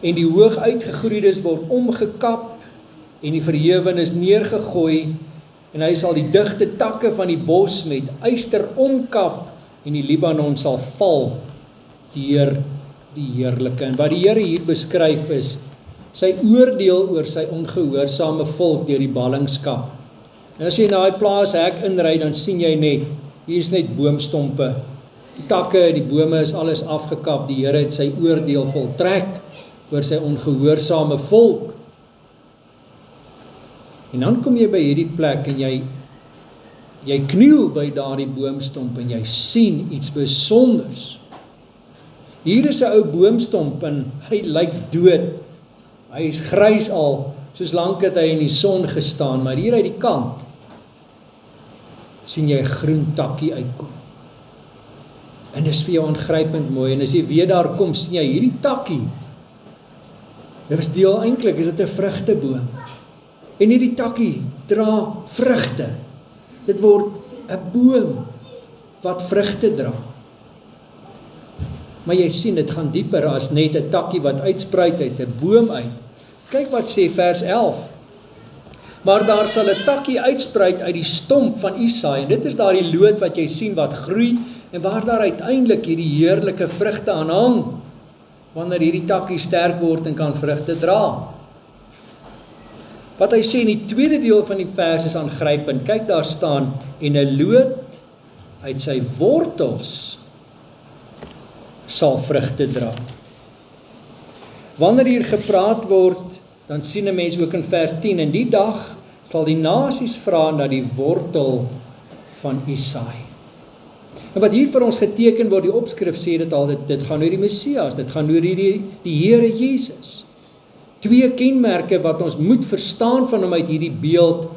en die hoog uitgegroeides word omgekap, en die verhewenes neergegooi, en hy sal die digte takke van die bos met yster omkap, en die Libanon sal val deur die heerlike. En wat die Here hier beskryf is, sy oordeel oor sy ongehoorsame volk deur die ballingskap. En as jy na die plaashek inry, dan sien jy net, hier is net boomstompe, die takke, die bome is alles afgekap, die Here het sy oordeel voltrek, oor sy ongehoorsame volk. En dan kom jy by hierdie plek en jy kniel by daardie boomstomp en jy sien iets besonders. Hier is 'n ou boomstomp en hy lyk dood. Hy is grys al, soos lank het hy in die son gestaan, maar hier uit die kant sien jy 'n groen takkie uitkom. En dis vir jou aangrypend mooi, en as jy weer daar kom, sien jy hierdie takkie. Dit is deel eintlik, is dit 'n vrugteboom. En hierdie takkie dra vrugte. Dit word 'n boom wat vrugte dra. Maar jy sien, dit gaan dieper as net 'n takkie wat uitspruit uit 'n boom uit. Kyk wat sê vers 11. Maar daar sal 'n takkie uitspruit uit die stomp van Isaai, en dit is daardie loot wat jy sien wat groei, en waar daar uiteindelik hierdie heerlike vrugte aan hang, wanneer hierdie takkie sterk word en kan vrugte dra. Wat hy sê in die tweede deel van die vers is aangrypend. Kyk, daar staan, en 'n loot uit sy wortels sal vrugte dra. Wanneer hier gepraat word, dan sien 'n mens ook in vers 10, in die dag sal die nasies vra na die wortel van Isaai. En wat hier vir ons geteken word, die opskrif sê dit al, dit gaan oor die Messias, dit gaan oor die Here Jesus. 2 kenmerke wat ons moet verstaan van hom uit hierdie beeld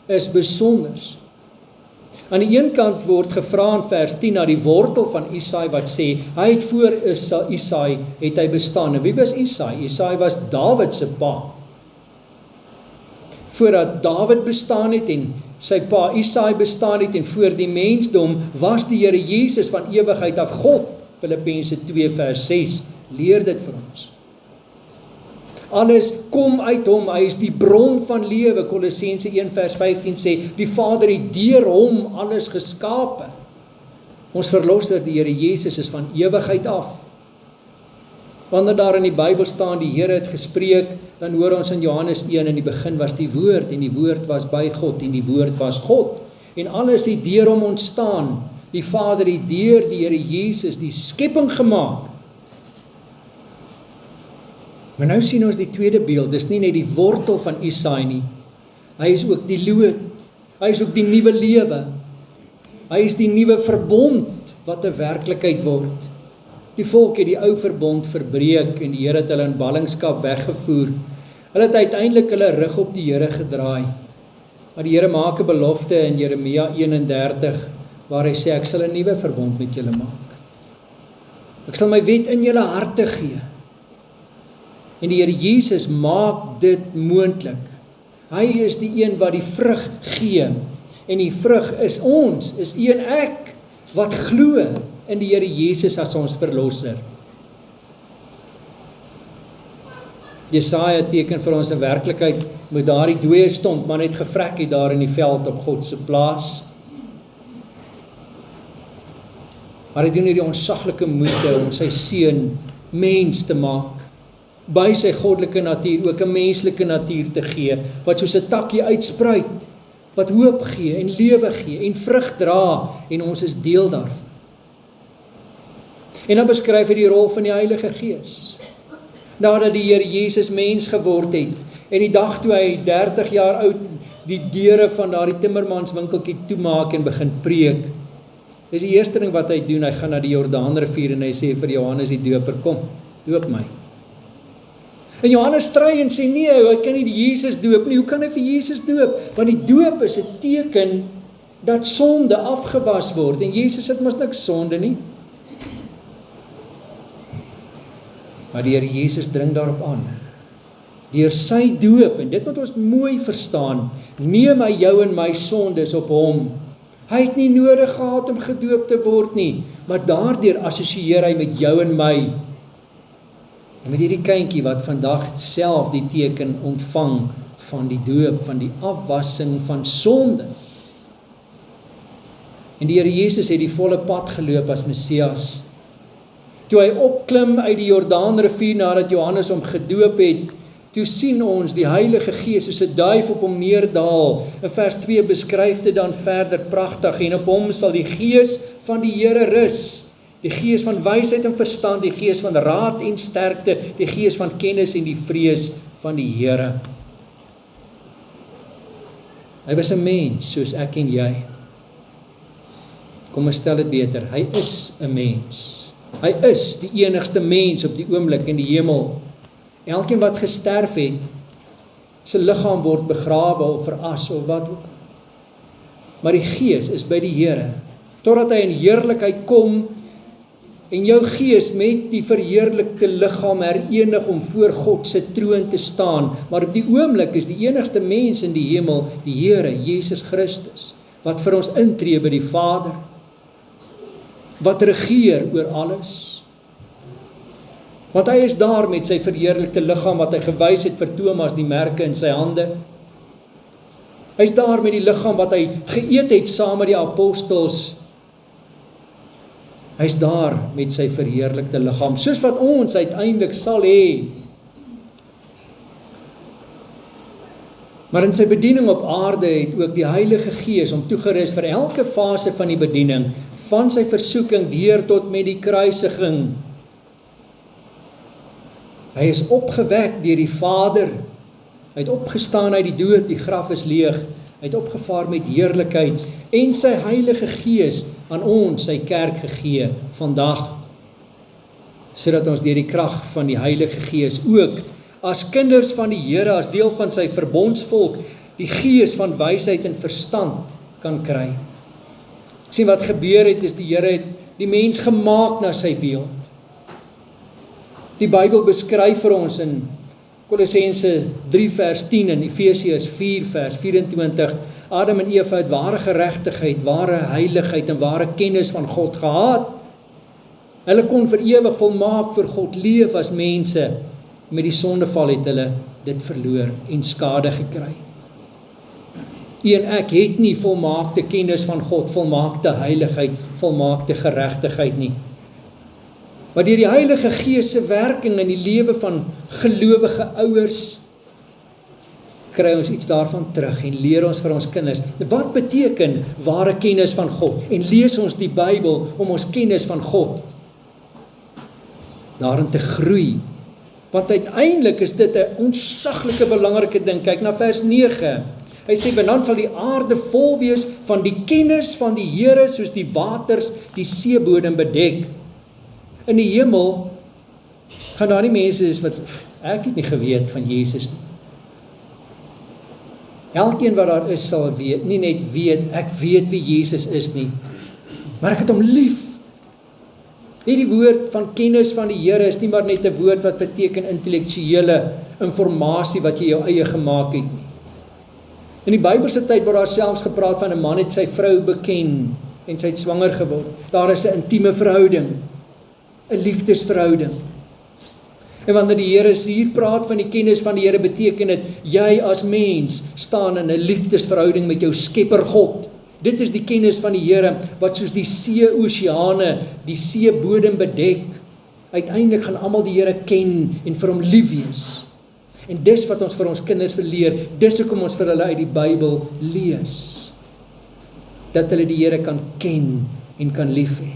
is besonders. Aan die een kant word gevra in vers 10 na die wortel van Isaai wat sê, hy het voor Isaai het hy bestaan. En wie was Isaai? Isaai was Dawid se pa. Voordat Dawid bestaan het en sy pa Isaai bestaan het en voor die mensdom was die Here Jesus van ewigheid af God. Filippense 2 vers 6 leer dit vir ons. Alles kom uit hom, hy is die bron van lewe. Kolossense 1 vers 15 sê, die Vader het deur hom alles geskape. Ons verlosser, die Here Jesus, is van ewigheid af. Wanneer daar in die Bybel staan, die Here het gespreek, dan hoor ons in Johannes 1, in die begin was die woord, en die woord was by God, en die woord was God. En alles het deur hom ontstaan. Die Vader het deur die Here Jesus die skepping gemaak. Maar nou sien ons die tweede beeld, dis nie net die wortel van Isaai nie. Hy is ook die loot, hy is ook die nuwe lewe. Hy is die nuwe verbond wat 'n werklikheid word. Die volk het die ou verbond verbreek en die Here het hulle in ballingskap weggevoer. Hulle het uiteindelik hulle rug op die Here gedraai. Maar die Here maak 'n belofte in Jeremia 31 waar hy sê, ek sal 'n nuwe verbond met julle maak. Ek sal my wet in julle harte gee. En die Here Jesus maak dit moontlik. Hy is die een wat die vrug gee. En die vrug is ons, is u en ek, wat glo in die Here Jesus as ons verlosser. Jesaja teken vir ons 'n werklikheid met daardie dooie stond, maar net gevrek het daar in die veld op God se plaas. Maar hy doen hierdie onsaglike moeite om sy seun mens te maak. By sy goddelike natuur ook 'n menslike natuur te gee, wat soos 'n takkie uitspruit, wat hoop gee en lewe gee en vrug dra, en ons is deel daarvan. En dan beskryf hy die rol van die Heilige Gees. Nadat die Here Jesus mens geword het, en die dag toe hy 30 jaar oud die deure van daardie timmermanswinkeltjie toemaak en begin preek, is die eerste ding wat hy doen, hy gaan na die Jordaanrivier en hy sê vir Johannes die Doper, kom, doop my. En Johannes stry en sê, nee, hy kan nie die Jesus doop nie. Hoe kan hy vir Jesus doop? Want die doop is 'n teken dat sonde afgewas word. En Jesus het mos niks sonde nie. Maar die Here Jesus dring daarop aan. Deur sy doop, en dit moet ons mooi verstaan, neem hy jou en my sondes op hom. Hy het nie nodig gehad om gedoop te word nie, maar daardeur assosieer hy met jou en my. En met hierdie kindjie wat vandag self die teken ontvang van die doop, van die afwassing van sonde. En die Here Jesus het die volle pad geloop as Messias. Toe hy opklim uit die Jordaanrivier nadat Johannes hom gedoop het, toe sien ons die Heilige Gees soos 'n duif op hom neerdaal. In vers 2 beskryf dit dan verder pragtig, en op hom sal die Gees van die Here rus. Die Gees van wysheid en verstand, die Gees van raad en sterkte, die Gees van kennis en die vrees van die Here. Hy was 'n mens soos ek en jy. Kom ons stel dit beter, hy is 'n mens. Hy is die enigste mens op die oomblik in die hemel. Elkeen wat gesterf het, sy liggaam word begrawe of veras of wat ook. Maar die Gees is by die Here, totdat hy in heerlikheid kom, en jou gees met die verheerlikte liggaam herenig om voor God se troon te staan. Maar op die oomblik is die enigste mens in die hemel, die Here, Jesus Christus, wat vir ons intree by die Vader, wat regeer oor alles. Want hy is daar met sy verheerlikte liggaam, wat hy gewys het vir Thomas, die merke in sy hande. Hy is daar met die liggaam wat hy geëet het saam met die apostels. Hy is daar met sy verheerlikte liggaam, soos wat ons uiteindelik sal hê. Maar in sy bediening op aarde het ook die Heilige Gees hom toegerus vir elke fase van die bediening, van sy versoeking deur tot met die kruisiging. Hy is opgewek deur die Vader. Hy het opgestaan uit die dood, die graf is leeg. Hy het opgevaar met heerlikheid en sy Heilige Gees aan ons, sy kerk gegee vandag, sodat ons deur die krag van die Heilige Gees ook as kinders van die Here, as deel van sy verbondsvolk, die Gees van wysheid en verstand kan kry. Sien wat gebeur het, is die Here het die mens gemaak na sy beeld. Die Bybel beskryf vir ons in Kolossense 3 vers 10 en Efesiërs 4 vers 24, Adam en Eva het ware geregtigheid, ware heiligheid en ware kennis van God gehad. Hulle kon vir ewig volmaak vir God leef as mense. Met die sondeval het hulle dit verloor en skade gekry. U en ek het nie volmaakte kennis van God, volmaakte heiligheid, volmaakte geregtigheid nie. Maar deur die Heilige Gees se werking in die lewe van gelowige ouers, kry ons iets daarvan terug en leer ons vir ons kinders. Wat beteken ware kennis van God? En lees ons die Bybel om ons kennis van God daarin te groei. Want uiteindelik is dit 'n ontsaglike belangrike ding. Kyk na vers 9. Hy sê, dan sal die aarde vol wees van die kennis van die Here, soos die waters die seebodem bedek. In die hemel gaan daar nie mense is wat, ek het nie geweet van Jesus nie. Elkeen wat daar is sal weet, nie net weet, ek weet wie Jesus is nie, maar ek het hom lief. Hierdie woord van kennis van die Here is nie maar net 'n woord wat beteken intellektuele informasie wat jy jou eie gemaak het nie. In die Bybelse tyd word daar selfs gepraat van 'n man het sy vrou beken en sy het swanger geword. Daar is 'n intieme verhouding, 'n liefdesverhouding. En wanneer die Here hier praat van die kennis van die Here, beteken dit jy as mens staan in 'n liefdesverhouding met jou Skepper God. Dit is die kennis van die Here wat soos die see-oseane, die seebodem bedek. Uiteindelik gaan almal die Here ken en vir hom lief wees. En dis wat ons vir ons kinders verleer, dis hoekom ons vir hulle uit die Bybel lees. Dat hulle die Here kan ken en kan lief hê.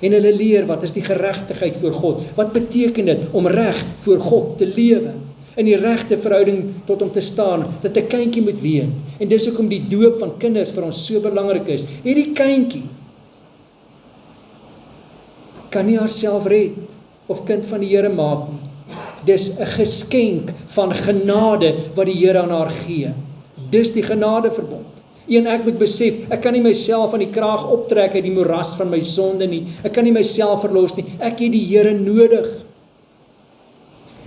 En hulle leer wat is die geregtigheid voor God. Wat beteken dit om reg voor God te lewe? In die regte verhouding tot hom te staan, dat 'n kindjie moet weet. En dis hoekom die doop van kinders vir ons so belangrik is. Hierdie kindjie kan nie haarself red of kind van die Here maak nie. Dis 'n geskenk van genade wat die Here aan haar gee. Dis die genadeverbond. En ek moet besef, ek kan nie myself aan die kraag optrek uit die moeras van my sonde nie. Ek kan nie myself verlos nie. Ek het die Here nodig.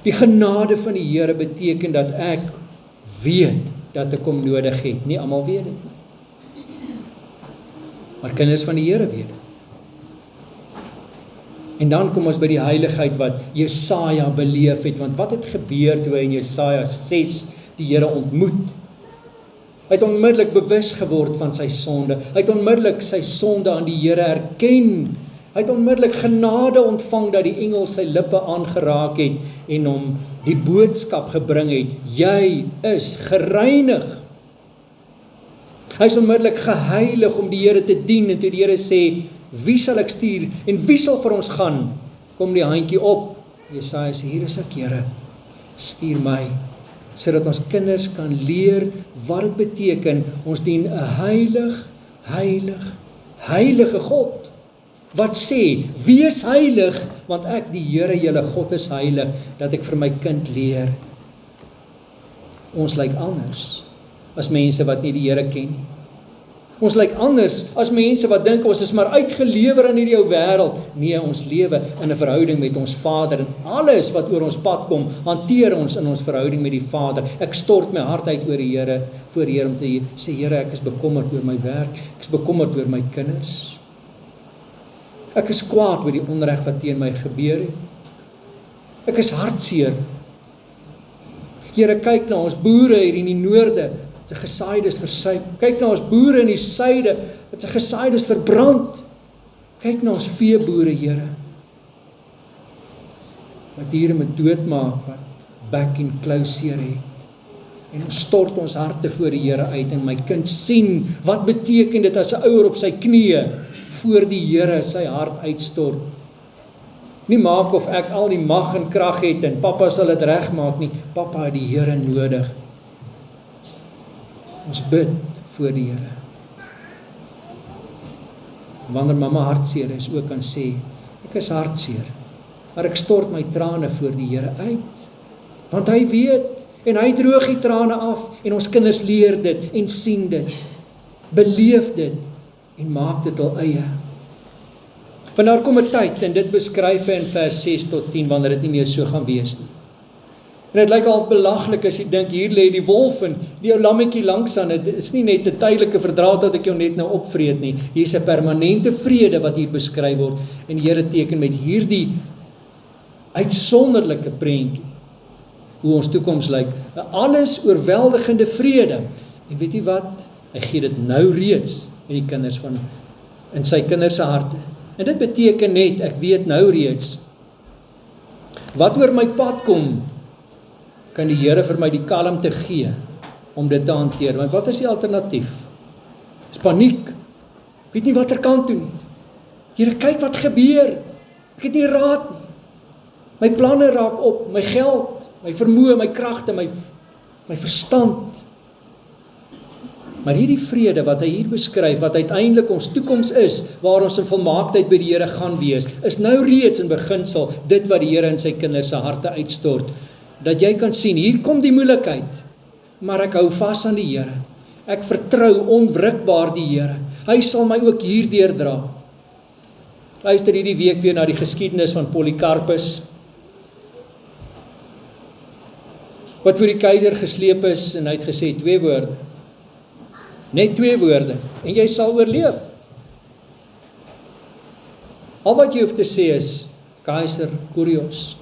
Die genade van die Here beteken dat ek weet dat ek hom nodig het. Nie almal weet dit nie. Maar kinders van die Here weet dit. En dan kom ons by die heiligheid wat Jesaja beleef het. Want wat het gebeur toe hy in Jesaja 6 die Here ontmoet? Hy het onmiddellik bewus geword van sy sonde. Hy het onmiddellik sy sonde aan die Here erken. Hy het onmiddellik genade ontvang dat die engel sy lippe aangeraak het en hom die boodskap gebring het, jy is gereinig. Hy is onmiddellik geheilig om die Here te dien en toe die Here sê, wie sal ek stuur en wie sal vir ons gaan? Kom die handjie op. Jesaja sê, hier is ek Here, stuur my, sodat ons kinders kan leer wat dit beteken, ons dien 'n heilige God. Wat sê, wees heilig, want ek die Here julle God is heilig, dat ek vir my kind leer. Ons lyk anders as mense wat nie die Here ken nie. Ons lyk anders as mense wat dink ons is maar uitgelewer in hierdie ou wêreld. Nee, ons lewe in 'n verhouding met ons Vader en alles wat oor ons pad kom, hanteer ons in ons verhouding met die Vader. Ek stort my hart uit oor die Here, voor die Here om te sê, Here, ek is bekommerd oor my werk, ek is bekommerd oor my kinders. Ek is kwaad oor die onreg wat teen my gebeur het. Ek is hartseer. Here, kyk na ons boere hier in die noorde, wat sy gesaaides versuip. Kyk na ons boere in die suide, wat sy gesaaides verbrand. Kyk na ons veeboere, Here, wat diere met doodmaak, wat bek en klou seer het. En ons stort ons harte voor die Here uit, en my kind sien, wat beteken dit as 'n ouer op sy knieë, voor die Here sy hart uitstort. Nie maak of ek al die mag en krag het en pappa sal dit regmaak nie. Pappa het die Here nodig. Ons bid voor die Here. Wanneer mamma hartseer is, ook kan sê, ek is hartseer, maar ek stort my trane voor die Here uit. Want hy weet, en hy droog die trane af, en ons kinders leer dit, en sien dit, beleef dit, en maak dit al eie. Want daar kom 'n tyd, en dit beskryf hy in vers 6 tot 10, wanneer dit nie meer so gaan wees nie. En dit lyk half belaglik as jy dink, hier lê die wolf en die ou lammetjie langs aan, dit is nie net 'n tydelike verdraad dat ek jou net nou opvreet nie, hier is 'n permanente vrede wat hier beskryf word, en die Here teken met hierdie uitsonderlike prentjie, hoe ons toekoms lyk, 'n alles oorweldigende vrede, en weet jy wat, hy gee dit nou reeds in sy kinders se harte, en dit beteken net, ek weet nou reeds, wat oor my pad kom, kan die Here vir my die kalmte gee, om dit te hanteer, want wat is die alternatief? Dis paniek, ek weet nie wat kant toe nie, Here kyk wat gebeur, ek het nie raad nie, my planne raak op, my geld, my vermoë, my kragte, my verstand, maar hierdie vrede wat hy hier beskryf, wat uiteindelik ons toekoms is, waar ons in volmaaktheid by die Here gaan wees, is nou reeds in beginsel, dit wat die Here in sy kinders se harte uitstort, dat jy kan sien, hier kom die moeilikheid, maar ek hou vas aan die Here, ek vertrou onwrikbaar die Here, hy sal my ook hierdeur dra. Luister hierdie week weer na die geskiedenis van Polycarpus, wat voor die keiser gesleep is, en hy het gesê 2 woorde, net 2 woorde, en jy sal oorleef. Al wat jy hoef te sê is, Keiser Kyrios.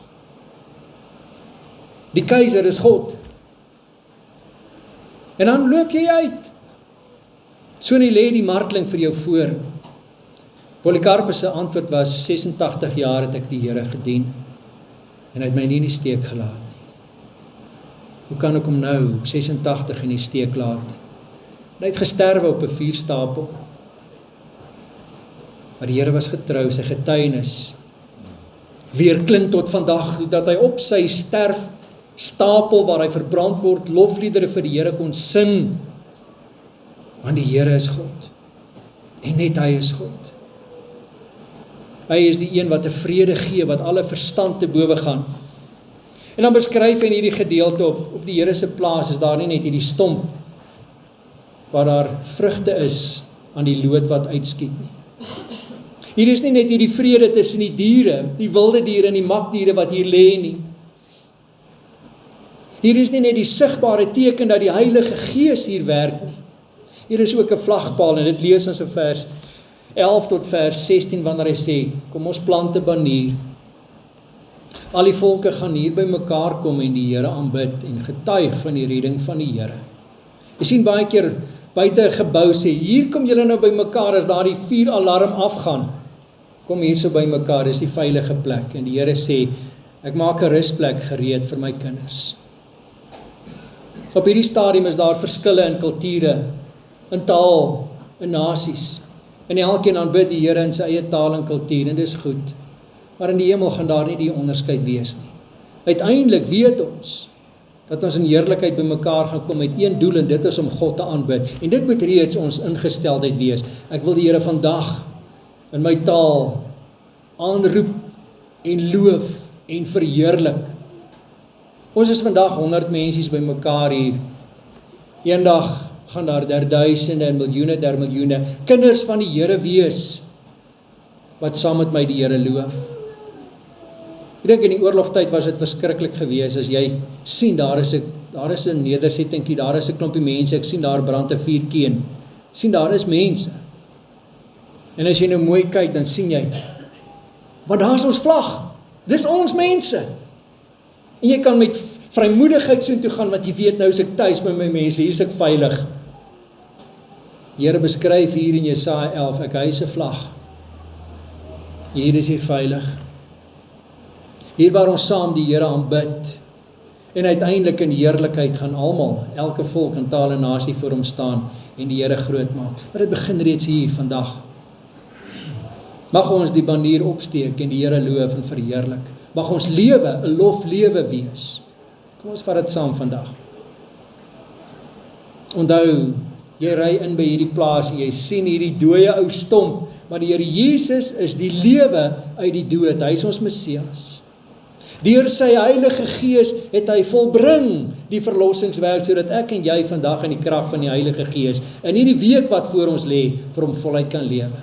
Die keiser is God. En dan loop jy uit. So nie lê die marteling vir jou voor. Polycarpus se antwoord was, 86 jaar het ek die Here gedien, en hy het my nie in die steek gelaat nie. Hoe kan ek hom nou, op 86 in die steek laat? Hy het gesterwe op 'n vuurstapel. Maar die Here was getrou, sy getuienis weer klink tot vandag, dat hy op sy sterfstapel waar hy verbrand word, lofliedere vir die Here kon sing, want die Here is God, en net hy is God. Hy is die een wat 'n vrede gee, wat alle verstand te bowe gaan. En dan beskryf hy in hierdie gedeelte op die Here se plaas, is daar nie net hierdie stomp, waar daar vrugte is aan die loot wat uitskiet nie. Hier is nie net hierdie vrede tussen die diere, die wilde diere en die makdiere wat hier lê nie. Hier is nie net die sigbare teken dat die Heilige Gees hier werk nie. Hier is ook 'n vlagpaal, en dit lees ons in vers 11 tot vers 16, wanneer hy sê, kom ons plant 'n banier. Al die volke gaan hier by mekaar kom en die Here aanbid en getuig van die redding van die Here. Jy sien baie keer buite 'n gebou sê, hier kom julle nou by mekaar as daar die vuuralarm afgaan. Kom hier so by mekaar, dis die veilige plek. En die Here sê, ek maak 'n rusplek gereed vir my kinders. Op hierdie stadium is daar verskille in kulture, in taal, in nasies. En elkeen aanbid die Here in sy eie taal en kultuur, en dis goed. Maar in die hemel gaan daar nie die onderskeid wees nie. Uiteindelik weet ons, dat ons in heerlikheid by mekaar gaan kom met een doel, en dit is om God te aanbid. En dit moet reeds ons ingesteldheid wees. Ek wil die Here vandag in my taal aanroep en loof en verheerlik. Ons is vandag 100 mensies by mekaar hier. Eendag gaan daar duisende en miljoene der miljoene kinders van die Here wees, wat saam met my die Here loof. Ek dink in die oorlogstyd was dit verskriklik geweest, as jy sien, daar is 'n nedersettingkie, daar is 'n klompie mense, ek sien daar brand 'n vuurtjie en sien daar is mense. En as jy nou mooi kyk, dan sien jy, want daar is ons vlag, dis ons mense. En jy kan met vrymoedigheid so toe gaan, want jy weet nou is ek tuis by my mense, hier is ek veilig. Die Here beskryf hier in Jesaja 11, ek hys 'n vlag. Hier is jy veilig. Hier waar ons saam die Here aanbid, en uiteindelik in heerlikheid gaan almal, elke volk en taal en nasie voor hom staan, en die Here groot maak. Maar dit begin reeds hier vandag. Mag ons die banier opsteek en die Here loof en verheerlik. Mag ons lewe 'n loflewe wees. Kom ons vat dit saam vandag. Onthou, jy ry in by hierdie plaas en jy sien hierdie dooie ou stomp, maar die Here Jesus is die lewe uit die dood. Hy is ons Messias. Deur sy Heilige Gees het hy volbring die verlossingswerk, sodat ek en jy vandag in die krag van die Heilige Gees in hierdie week wat voor ons lê, vir hom voluit kan lewe.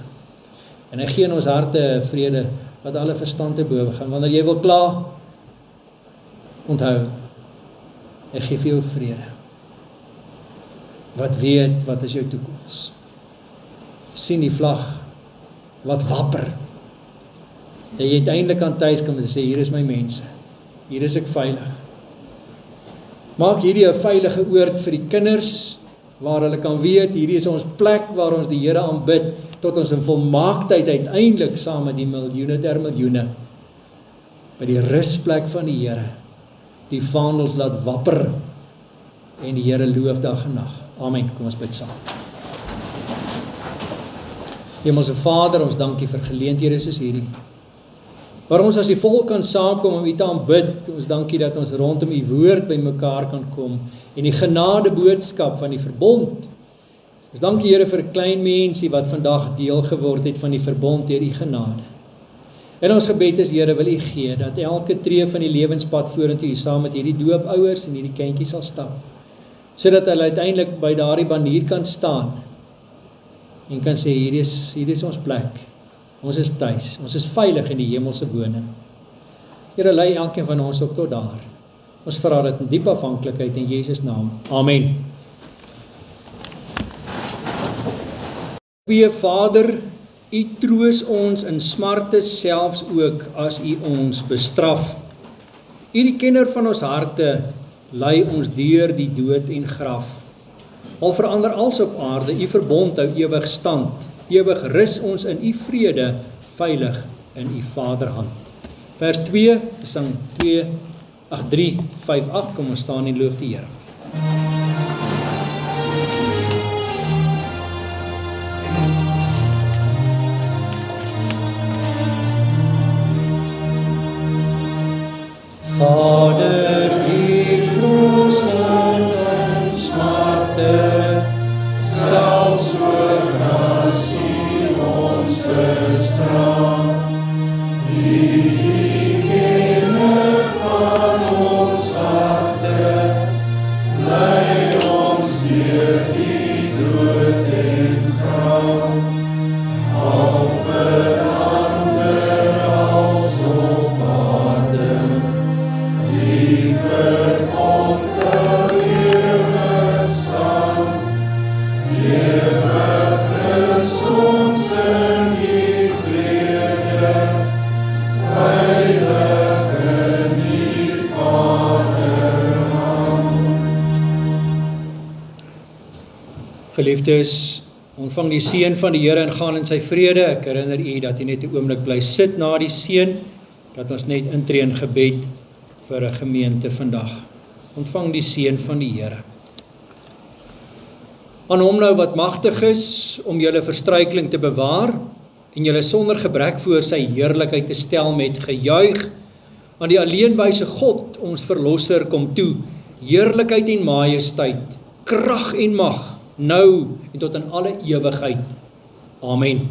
En hy gee in ons harte vrede wat alle verstand te bowe gaan. Wanneer jy wil kla, onthou, hy gee vir jou vrede. Wat weet, wat is jou toekoms? Sien die vlag wat wapper. En jy uiteindelik aan tuis kom en sê, hier is my mense. Hier is ek veilig. Maak hierdie 'n veilige oord vir die kinders, waar hulle kan weet, hierdie is ons plek waar ons die Here aanbid, tot ons in volmaaktheid uiteindelik saam met die miljoene der miljoene, by die rusplek van die Here, die vaandels laat wapper, en die Here loof dag en nag. Amen. Kom ons bid saam. Hemelse Vader, ons dankie vir geleenthede soos hierdie, waar ons as die volk kan saamkom om U te aanbid. Ons dankie dat ons rondom U woord by mekaar kan kom, en die genade boodskap van die verbond. Ons dankie Here vir 'n klein mensie wat vandag deel geword het van die verbond deur U genade. En ons gebed is, Here, wil U gee, dat elke tree van die lewenspad vorentoe U saam met hierdie doopouers en hierdie kindjies sal stap, sodat hulle uiteindelik by daardie banier kan staan, en kan sê, hier is ons plek, ons is tuis, ons is veilig in die hemelse woning. Here, lei elkeen van ons op tot daar. Ons vra dit in diep afhanklikheid in Jesus naam. Amen. Goeie Vader, U troos ons in smarte, selfs ook as U ons bestraf. U die kenner van ons harte, lei ons deur die dood en graf. Al verander als op aarde, U verbond hou ewig stand. Ewig rus ons in U vrede, veilig in U Vaderhand. Vers 2, Psalm 3:5-8, kom ons staan en loof die Here. Vader, U troos in smarte, selfs ook as U ons bestraf. U kenner van ons harte, lei ons deur die dood en graf. Al verander als op aarde, U verbond hou ewig stand. Ewig rus ons in U vrede, veilig in U Vaderhand. Geliefdes, ontvang die seën van die Here en gaan in sy vrede. Ek herinner u dat u net 'n oomblik bly sit na die seën, dat ons net intree in gebed vir 'n gemeente vandag. Ontvang die seën van die Here. Aan hom nou wat magtig is om julle verstruikeling te bewaar en julle sonder gebrek voor sy heerlikheid te stel met gejuig, aan die alleenwyse God, ons verlosser, kom toe, heerlikheid en majesteit, krag en mag, nou en tot in alle ewigheid. Amen.